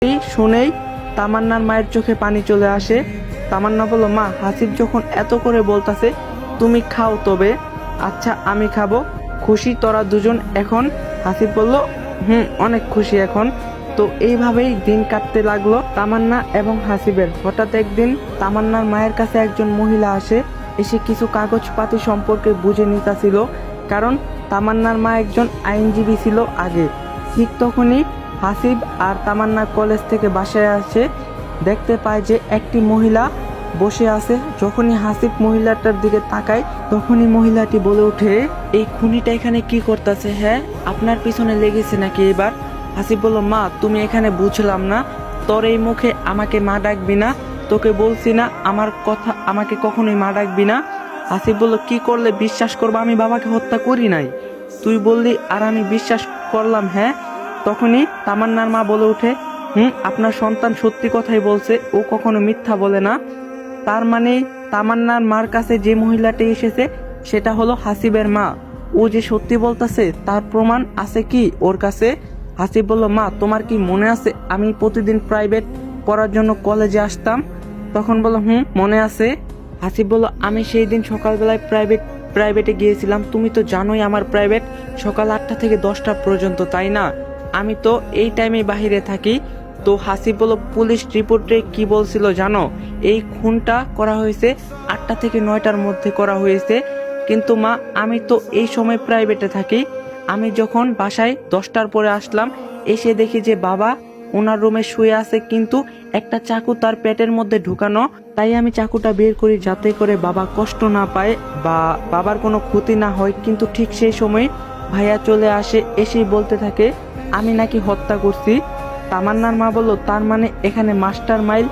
এই শুনেই তামান্নার মায়ের চোখে পানি চলে আসে। তামান্না বলল, মা, হাসিব যখন এত করে বলতাছে তুমি খাও তবে। আচ্ছা, আমি খাবো। খুশি তোরা দুজন এখন? হাসিব বলল, অনেক খুশি এখন। তো এইভাবেই দিন কাটতে লাগলো তামান্না এবং হাসিবের। হঠাৎ একদিন তামান্নার মায়ের কাছে একজন মহিলা আসে, এসে কিছু কাগজপাতি সম্পর্কে বুঝে নিতেছিল, কারণ তামান্নার মা একজন আইনজীবী ছিল আগে। ঠিক তখনই হাসিব আর তামান্না কলেজ থেকে বাসায় আসে, দেখতে পায় যে একটি মহিলা বসে আছে। যখনই হাসিব মহিলাটার দিকে তাকায়, তখনই মহিলাটি বলে ওঠে, এই খুনিটা এখানে কি করতেছে? হ্যাঁ, আপনার পিছনে লেগেছে নাকি এবার? হাসিব বলল, মা, তুমি এখানে বুঝলাম না, তোর এই মুখে আমাকে মা ডাকবি না, তোকে বলছি না আমার কথা, আমাকে কখনোই মা ডাকবি না। হাসিব বলল, কি করলে বিশ্বাস করবো আমি বাবাকে হত্যা করি নাই? তুই বললি আর আমি বিশ্বাস করলাম। হ্যাঁ। তখনই তামান্নার মা বলে ওঠে, আপনার সন্তান সত্যি কথাই বলছে, ও কখনো মিথ্যা বলে না। তার মানে তামান্নার মার কাছে যে মহিলাটি এসেছে সেটা হলো হাসিবের মা। ও যে সত্যি বলতেছে তার প্রমাণ আছে কি ওর কাছে? হাসিব বলল, মা, তোমার কি মনে আছে আমি প্রতিদিন প্রাইভেট পড়ার জন্য কলেজে আসতাম? তখন বলল, মনে আছে। হাসিব বলল, আমি সেই দিন সকালবেলায় প্রাইভেটে গিয়েছিলাম। তুমি তো জানোই আমার প্রাইভেট সকাল 8টা থেকে 10টা পর্যন্ত, তাই না? আমি তো এই টাইমে বাহিরে থাকি। তো হাসিব বলল, পুলিশ রিপোর্টে কি বলছিল জানো? এই খুনটা করা হয়েছে 8টা থেকে 9টার মধ্যে করা হয়েছে। কিন্তু মা, আমি তো এই সময় প্রাইভেটে থাকি। আমি যখন বাসায় 10টার পরে আসলাম, এসে দেখি যে বাবা ওনার রুমে শুয়ে আছে, কিন্তু একটা চাকু তার পেটের মধ্যে ঢুকানো। তাই আমি চাকুটা বের করি যাতে করে বাবা কষ্ট না পায় বা বাবার কোনো ক্ষতি না হয়। কিন্তু ঠিক সেই সময় ভাইয়া চলে আসে, এসেই বলতে থাকে আমি নাকি হত্যা করছি। তামান্নার মা বলল, তার মানে এখানে মাস্টার মাইল